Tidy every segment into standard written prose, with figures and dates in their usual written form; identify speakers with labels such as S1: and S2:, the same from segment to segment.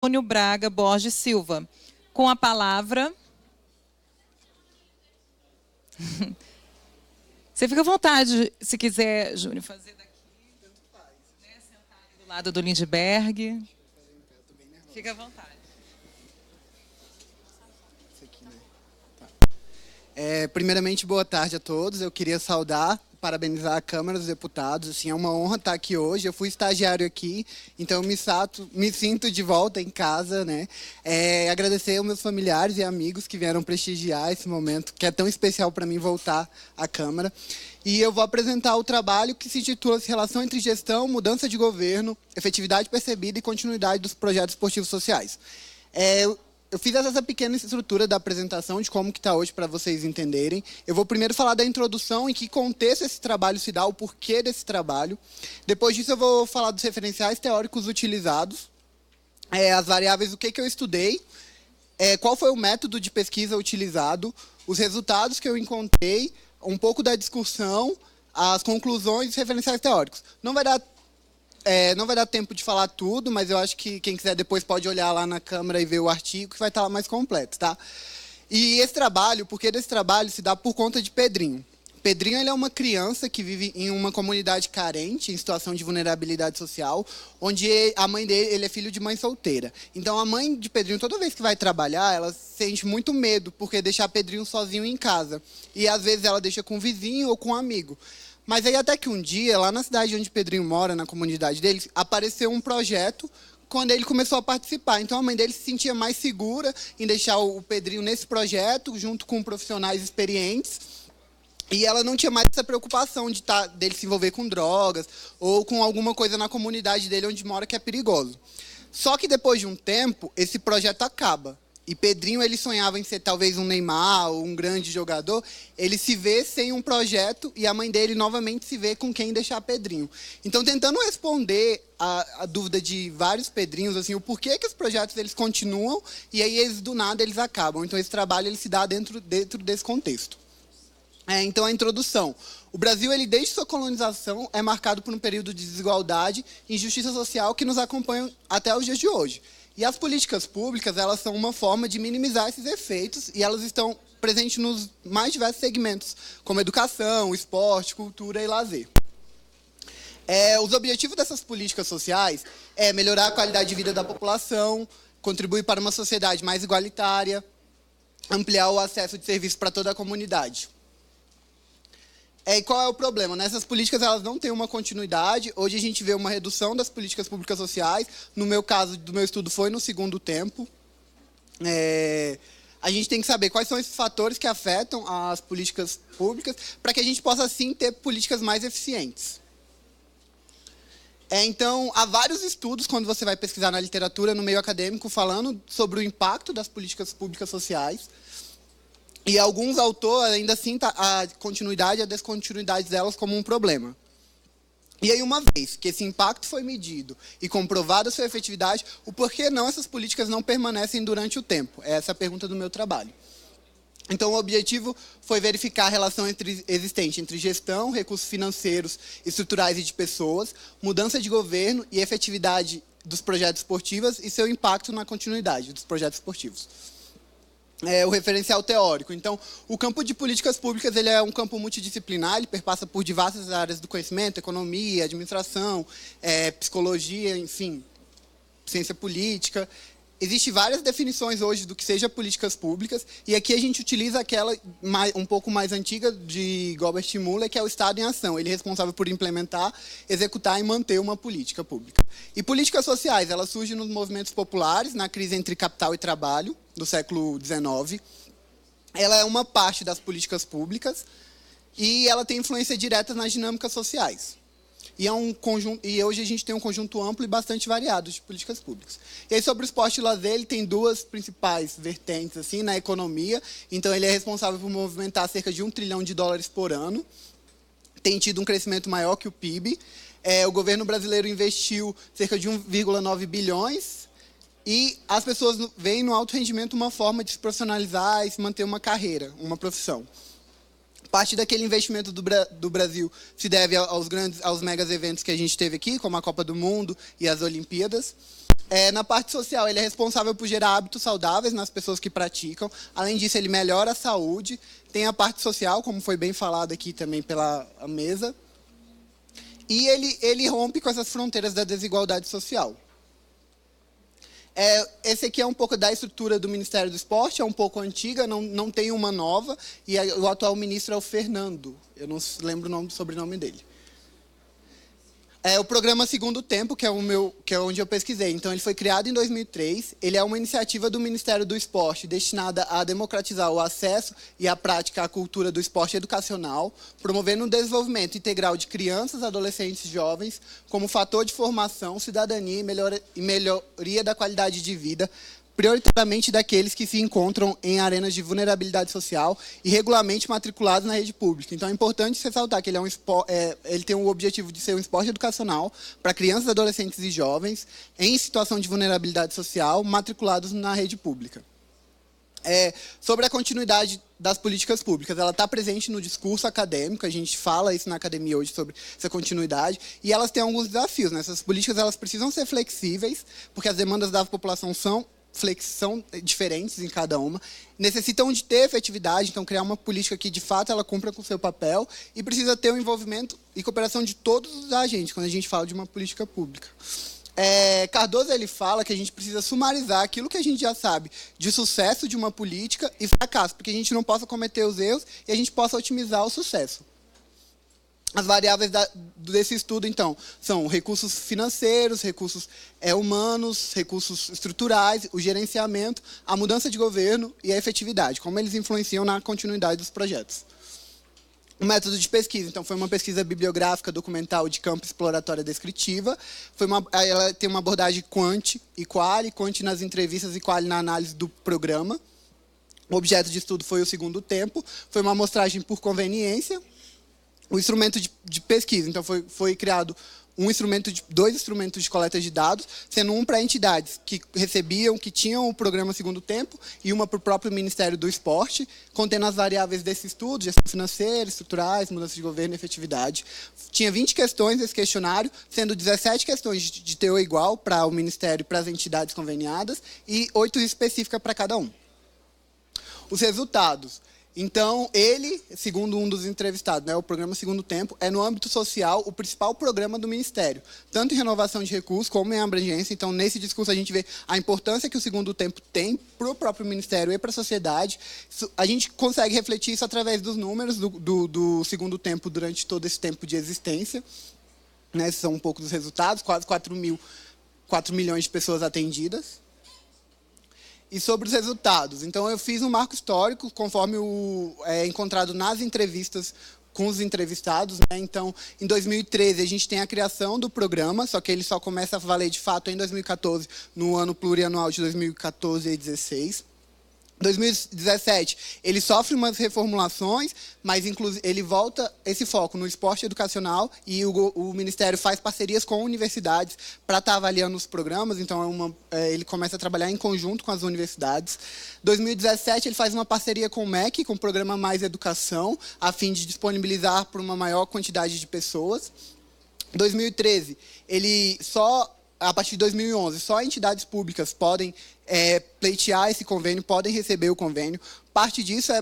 S1: Antônio Braga Borges Silva. Com a palavra... Você fica à vontade, se quiser, Júnior, fazer daqui, né, sentar do lado do Lindbergh. Fica à vontade.
S2: Primeiramente, boa tarde a todos. Eu queria saudar, parabenizar a Câmara dos Deputados. Assim, é uma honra estar aqui hoje. Eu fui estagiário aqui, então eu me sinto de volta em casa, né? Agradecer aos meus familiares e amigos que vieram prestigiar esse momento, que é tão especial para mim voltar à Câmara. E eu vou apresentar o trabalho que se intitula Relação entre Gestão, Mudança de Governo, Efetividade Percebida e Continuidade dos Projetos Esportivos Sociais. Eu fiz essa pequena estrutura da apresentação de como que está hoje para vocês entenderem. Eu vou primeiro falar da introdução, em que contexto esse trabalho se dá, o porquê desse trabalho. Depois disso eu vou falar dos referenciais teóricos utilizados, as variáveis do que eu estudei, qual foi o método de pesquisa utilizado, os resultados que eu encontrei, um pouco da discussão, as conclusões e os referenciais teóricos. Não vai dar tempo de falar tudo, mas eu acho que quem quiser depois pode olhar lá na Câmara e ver o artigo, que vai estar lá mais completo, tá? E esse trabalho, o porquê desse trabalho se dá por conta de Pedrinho. Pedrinho, ele é uma criança que vive em uma comunidade carente, em situação de vulnerabilidade social, onde a mãe dele, ele é filho de mãe solteira. Então, a mãe de Pedrinho, toda vez que vai trabalhar, ela sente muito medo, porque deixar Pedrinho sozinho em casa. E, às vezes, ela deixa com um vizinho ou com um amigo. Mas aí até que um dia, lá na cidade onde Pedrinho mora, na comunidade dele, apareceu um projeto quando ele começou a participar. Então a mãe dele se sentia mais segura em deixar o Pedrinho nesse projeto, junto com profissionais experientes. E ela não tinha mais essa preocupação dele se envolver com drogas ou com alguma coisa na comunidade dele onde mora que é perigoso. Só que depois de um tempo, esse projeto acaba. E Pedrinho, ele sonhava em ser talvez um Neymar ou um grande jogador. Ele se vê sem um projeto e a mãe dele novamente se vê com quem deixar Pedrinho. Então, tentando responder a dúvida de vários Pedrinhos, assim, o porquê que os projetos eles continuam e aí eles do nada eles acabam. Então, esse trabalho ele se dá dentro desse contexto. Então, a introdução. O Brasil, ele desde sua colonização, é marcado por um período de desigualdade e injustiça social que nos acompanham até os dias de hoje. E as políticas públicas, elas são uma forma de minimizar esses efeitos e elas estão presentes nos mais diversos segmentos, como educação, esporte, cultura e lazer. Os objetivos dessas políticas sociais é melhorar a qualidade de vida da população, contribuir para uma sociedade mais igualitária, ampliar o acesso de serviços para toda a comunidade. E qual é o problema? Essas políticas elas não têm uma continuidade. Hoje a gente vê uma redução das políticas públicas sociais. No meu caso, do meu estudo, foi no segundo tempo. A gente tem que saber quais são esses fatores que afetam as políticas públicas para que a gente possa, sim, ter políticas mais eficientes. Então, há vários estudos, quando você vai pesquisar na literatura, no meio acadêmico, falando sobre o impacto das políticas públicas sociais. E alguns autores ainda assim a continuidade e a descontinuidade delas como um problema. E aí, uma vez que esse impacto foi medido e comprovada a sua efetividade, o porquê não essas políticas não permanecem durante o tempo? Essa é a pergunta do meu trabalho. Então, o objetivo foi verificar a relação existente entre gestão, recursos financeiros, estruturais e de pessoas, mudança de governo e efetividade dos projetos esportivos e seu impacto na continuidade dos projetos esportivos. O referencial teórico. Então, o campo de políticas públicas ele é um campo multidisciplinar, ele perpassa por diversas áreas do conhecimento, economia, administração, psicologia, enfim, ciência política. Existem várias definições hoje do que seja políticas públicas, e aqui a gente utiliza aquela um pouco mais antiga de Gilbert Muller, que é o Estado em ação. Ele é responsável por implementar, executar e manter uma política pública. E políticas sociais, elas surgem nos movimentos populares, na crise entre capital e trabalho, do século XIX. Ela é uma parte das políticas públicas e ela tem influência direta nas dinâmicas sociais. E hoje a gente tem um conjunto amplo e bastante variado de políticas públicas. E aí, sobre o esporte e lazer, ele tem duas principais vertentes assim, na economia. Então, ele é responsável por movimentar cerca de $1 trilhão por ano. Tem tido um crescimento maior que o PIB. O governo brasileiro investiu cerca de 1,9 bilhões. E as pessoas veem no alto rendimento uma forma de se profissionalizar e se manter uma carreira, uma profissão. Parte daquele investimento do Brasil se deve aos megas eventos que a gente teve aqui, como a Copa do Mundo e as Olimpíadas. Na parte social, ele é responsável por gerar hábitos saudáveis nas pessoas que praticam. Além disso, ele melhora a saúde. Tem a parte social, como foi bem falado aqui também pela mesa. E ele rompe com essas fronteiras da desigualdade social. Esse aqui é um pouco da estrutura do Ministério do Esporte, é um pouco antiga, não tem uma nova. E o atual ministro é o Fernando. Eu não lembro o sobrenome dele. O programa Segundo Tempo, que é onde eu pesquisei. Então, ele foi criado em 2003. Ele é uma iniciativa do Ministério do Esporte destinada a democratizar o acesso e a prática à cultura do esporte educacional, promovendo o desenvolvimento integral de crianças, adolescentes e jovens como fator de formação, cidadania e melhoria da qualidade de vida, prioritariamente daqueles que se encontram em arenas de vulnerabilidade social e regularmente matriculados na rede pública. Então, é importante ressaltar que ele tem o objetivo de ser um esporte educacional para crianças, adolescentes e jovens em situação de vulnerabilidade social matriculados na rede pública. Sobre a continuidade das políticas públicas, ela está presente no discurso acadêmico, a gente fala isso na academia hoje sobre essa continuidade, e elas têm alguns desafios. Essas políticas elas precisam ser flexíveis, porque as demandas da população são diferentes em cada uma, necessitam de ter efetividade, então criar uma política que de fato ela cumpra com o seu papel e precisa ter o envolvimento e cooperação de todos os agentes quando a gente fala de uma política pública. Cardoso ele fala que a gente precisa sumarizar aquilo que a gente já sabe de sucesso de uma política e fracasso, porque a gente não possa cometer os erros e a gente possa otimizar o sucesso. As variáveis desse estudo, então, são recursos financeiros, recursos humanos, recursos estruturais, o gerenciamento, a mudança de governo e a efetividade, como eles influenciam na continuidade dos projetos. O método de pesquisa, então, foi uma pesquisa bibliográfica, documental, de campo exploratória descritiva. Ela tem uma abordagem quant e quali, quant nas entrevistas e quali na análise do programa. O objeto de estudo foi o Segundo Tempo, foi uma amostragem por conveniência. O instrumento de pesquisa, então, foi criado dois instrumentos de coleta de dados, sendo um para entidades que tinham o programa Segundo Tempo, e uma para o próprio Ministério do Esporte, contendo as variáveis desse estudo, gestão financeira, estruturais, mudança de governo e efetividade. Tinha 20 questões nesse questionário, sendo 17 questões de teor igual para o Ministério e para as entidades conveniadas, e 8 específicas para cada um. Os resultados. Então, segundo um dos entrevistados, o programa Segundo Tempo, é no âmbito social o principal programa do Ministério, tanto em renovação de recursos como em abrangência. Então, nesse discurso, a gente vê a importância que o Segundo Tempo tem para o próprio Ministério e para a sociedade. A gente consegue refletir isso através dos números do Segundo Tempo durante todo esse tempo de existência. Esses são um pouco dos resultados, quase 4 milhões de pessoas atendidas. E sobre os resultados. Então, eu fiz um marco histórico, conforme encontrado nas entrevistas com os entrevistados. Então, em 2013, a gente tem a criação do programa, só que ele só começa a valer de fato em 2014, no ano plurianual de 2014 e 2016. 2017, ele sofre umas reformulações, mas ele volta esse foco no esporte educacional e o Ministério faz parcerias com universidades para estar avaliando os programas, então ele começa a trabalhar em conjunto com as universidades. 2017, ele faz uma parceria com o MEC, com o programa Mais Educação, a fim de disponibilizar para uma maior quantidade de pessoas. 2013, a partir de 2011, só entidades públicas podem pleitear esse convênio, podem receber o convênio. Parte disso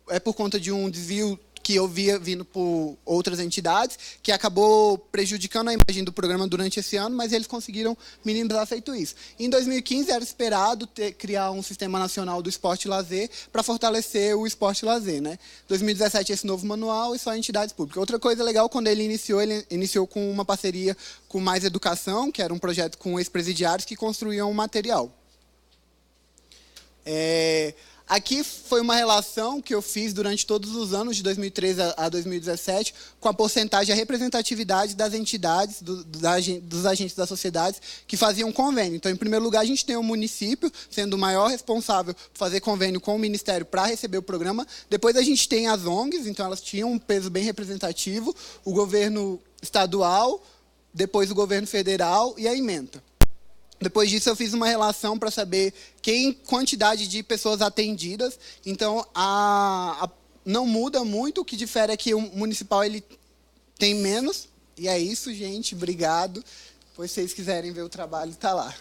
S2: é por conta de um desvio que eu via vindo por outras entidades, que acabou prejudicando a imagem do programa durante esse ano, mas eles conseguiram minimizar feito isso. Em 2015, era esperado criar um Sistema Nacional do Esporte e Lazer para fortalecer o esporte e lazer. 2017, esse novo manual e só entidades públicas. Outra coisa legal, quando ele iniciou com uma parceria com Mais Educação, que era um projeto com ex-presidiários que construíam um material. Aqui foi uma relação que eu fiz durante todos os anos, de 2013 a 2017, com a porcentagem, a representatividade das entidades, dos agentes da sociedade que faziam convênio. Então, em primeiro lugar, a gente tem o município, sendo o maior responsável por fazer convênio com o Ministério para receber o programa. Depois, a gente tem as ONGs, então elas tinham um peso bem representativo, o governo estadual, depois o governo federal e a ementa. Depois disso, eu fiz uma relação para saber quantidade de pessoas atendidas. Então, não muda muito. O que difere é que o municipal ele tem menos. E é isso, gente. Obrigado. Pois se vocês quiserem ver o trabalho, tá lá.